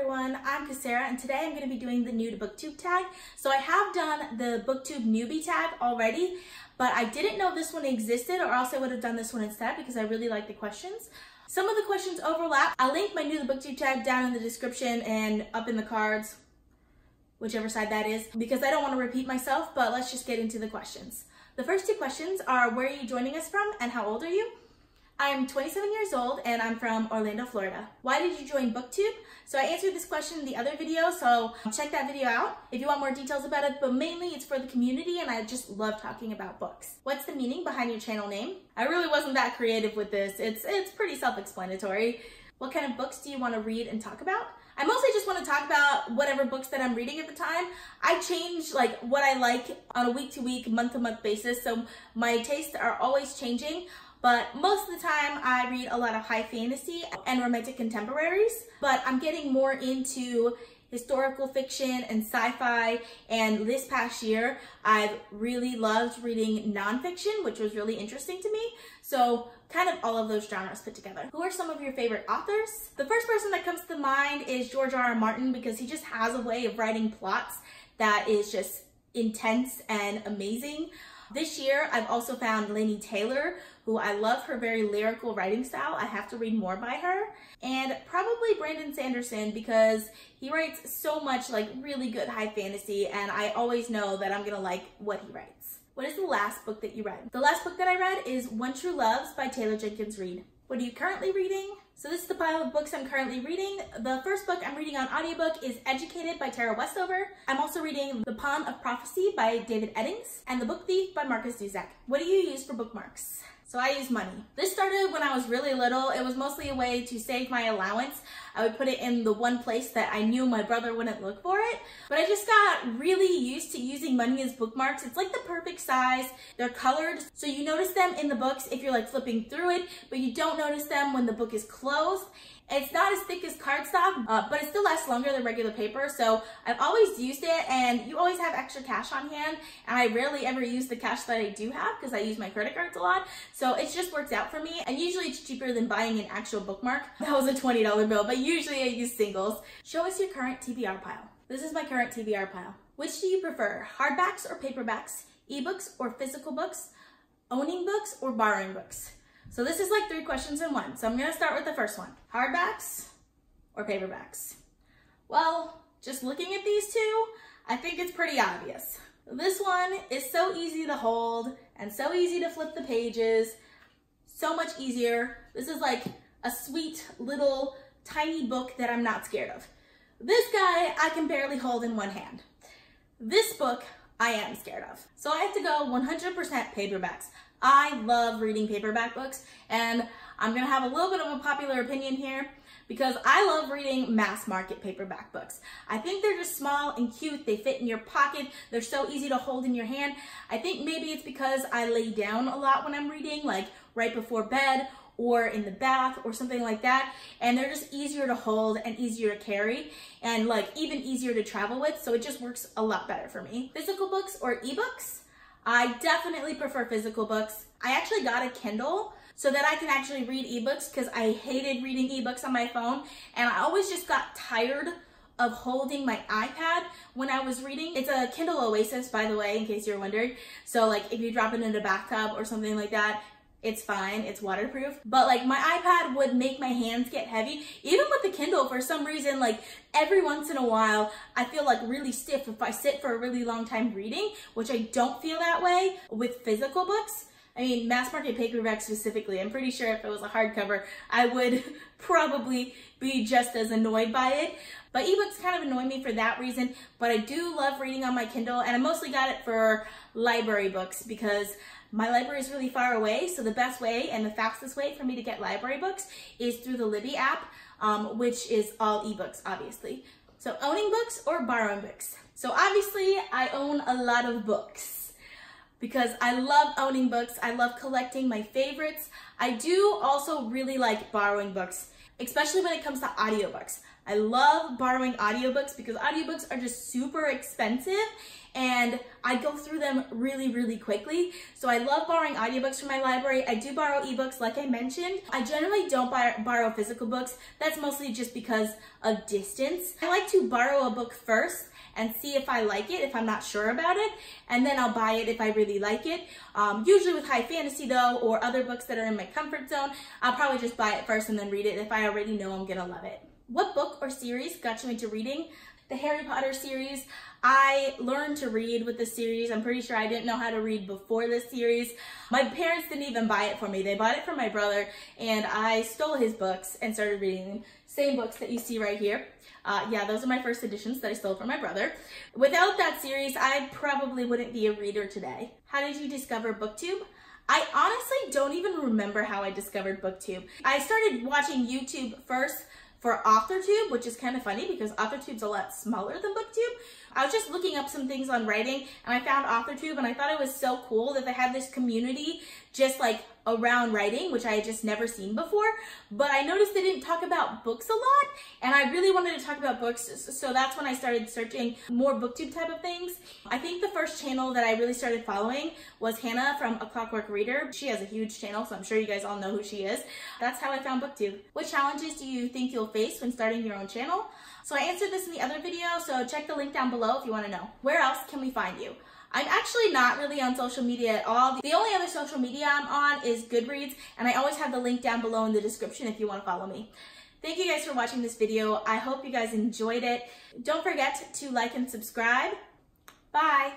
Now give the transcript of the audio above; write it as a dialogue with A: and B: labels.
A: everyone, I'm Cassara and today I'm going to be doing the new to booktube tag. So I have done the booktube newbie tag already, but I didn't know this one existed, or else I would have done this one instead because I really like the questions. Some of the questions overlap. I'll link my new to booktube tag down in the description and up in the cards, whichever side that is, because I don't want to repeat myself, but let's just get into the questions. The first two questions are, where are you joining us from and how old are you? I'm 27 years old and I'm from Orlando, Florida. Why did you join BookTube? So I answered this question in the other video, so check that video out if you want more details about it, but mainly it's for the community and I just love talking about books. What's the meaning behind your channel name? I really wasn't that creative with this. It's pretty self-explanatory. What kind of books do you want to read and talk about? I mostly just want to talk about whatever books that I'm reading at the time. I change like what I like on a week-to-week, month-to-month basis, so my tastes are always changing. But most of the time I read a lot of high fantasy and romantic contemporaries, but I'm getting more into historical fiction and sci-fi, and this past year I've really loved reading nonfiction, which was really interesting to me. So kind of all of those genres put together. Who are some of your favorite authors? The first person that comes to mind is George R. R. Martin, because he just has a way of writing plots that is just intense and amazing. This year, I've also found Laini Taylor, who I love her very lyrical writing style. I have to read more by her. And probably Brandon Sanderson, because he writes so much like really good high fantasy, and I always know that I'm gonna like what he writes. What is the last book that you read? The last book that I read is One True Loves by Taylor Jenkins Reid. What are you currently reading? So this is the pile of books I'm currently reading. The first book I'm reading on audiobook is Educated by Tara Westover. I'm also reading The Pawn of Prophecy by David Eddings and The Book Thief by Marcus Duzak. What do you use for bookmarks? So I use money. This started when I was really little. It was mostly a way to save my allowance. I would put it in the one place that I knew my brother wouldn't look for it. But I just got really used to using money as bookmarks. It's like the perfect size. They're colored, so you notice them in the books if you're like flipping through it, but you don't notice them when the book is closed. It's not as thick as cardstock, but it still lasts longer than regular paper, so I've always used it, and you always have extra cash on hand, and I rarely ever use the cash that I do have because I use my credit cards a lot, so it just works out for me, and usually it's cheaper than buying an actual bookmark. That was a $20 bill, but usually I use singles. Show us your current TBR pile. This is my current TBR pile. Which do you prefer, hardbacks or paperbacks, ebooks or physical books, owning books or borrowing books? So this is like 3 questions in one. So I'm gonna start with the first one. Hardbacks or paperbacks? Well, just looking at these two, I think it's pretty obvious. This one is so easy to hold and so easy to flip the pages, so much easier. This is like a sweet little tiny book that I'm not scared of. This guy I can barely hold in one hand. This book I am scared of. So I have to go 100% paperbacks. I love reading paperback books, and I'm gonna have a little bit of a popular opinion here because I love reading mass market paperback books. I think they're just small and cute. They fit in your pocket. They're so easy to hold in your hand. I think maybe it's because I lay down a lot when I'm reading, like right before bed or in the bath or something like that, and they're just easier to hold and easier to carry and like even easier to travel with, so it just works a lot better for me. Physical books or ebooks? I definitely prefer physical books. I actually got a Kindle so that I can actually read ebooks because I hated reading ebooks on my phone, and I always just got tired of holding my iPad when I was reading. It's a Kindle Oasis, by the way, in case you're wondering. So like if you drop it in a bathtub or something like that, it's fine, it's waterproof. But like my iPad would make my hands get heavy. Even with the Kindle, for some reason, like every once in a while, I feel like really stiff if I sit for a really long time reading, which I don't feel that way with physical books. I mean, mass market paperback specifically, I'm pretty sure if it was a hardcover, I would probably be just as annoyed by it. But ebooks kind of annoy me for that reason, but I do love reading on my Kindle, and I mostly got it for library books because my library is really far away, so the best way and the fastest way for me to get library books is through the Libby app, which is all ebooks, obviously. So owning books or borrowing books? So obviously I own a lot of books because I love owning books. I love collecting my favorites. I do also really like borrowing books, especially when it comes to audiobooks. I love borrowing audiobooks because audiobooks are just super expensive and I go through them really, really quickly. So I love borrowing audiobooks from my library. I do borrow ebooks like I mentioned. I generally don't borrow physical books. That's mostly just because of distance. I like to borrow a book first and see if I like it, if I'm not sure about it, and then I'll buy it if I really like it. Usually with high fantasy though, or other books that are in my comfort zone, I'll probably just buy it first and then read it if I already know I'm gonna love it. What book or series got you into reading? The Harry Potter series. I learned to read with this series. I'm pretty sure I didn't know how to read before this series. My parents didn't even buy it for me. They bought it for my brother, and I stole his books and started reading them. Same books that you see right here. Yeah, those are my first editions that I stole from my brother. Without that series, I probably wouldn't be a reader today. How did you discover BookTube? I honestly don't even remember how I discovered BookTube. I started watching YouTube first for AuthorTube, which is kind of funny because AuthorTube's a lot smaller than BookTube. I was just looking up some things on writing and I found AuthorTube and I thought it was so cool that they had this community just like around writing, which I had just never seen before. But I noticed they didn't talk about books a lot and I really wanted to talk about books, so that's when I started searching more BookTube type of things. I think the first channel that I really started following was Hannah from A Clockwork Reader. She has a huge channel, so I'm sure you guys all know who she is. That's how I found BookTube. What challenges do you think you'll face when starting your own channel? So I answered this in the other video, so check the link down below if you want to know. Where else can we find you? I'm actually not really on social media at all. The only other social media I'm on is Goodreads, and I always have the link down below in the description if you want to follow me. Thank you guys for watching this video. I hope you guys enjoyed it. Don't forget to like and subscribe. Bye!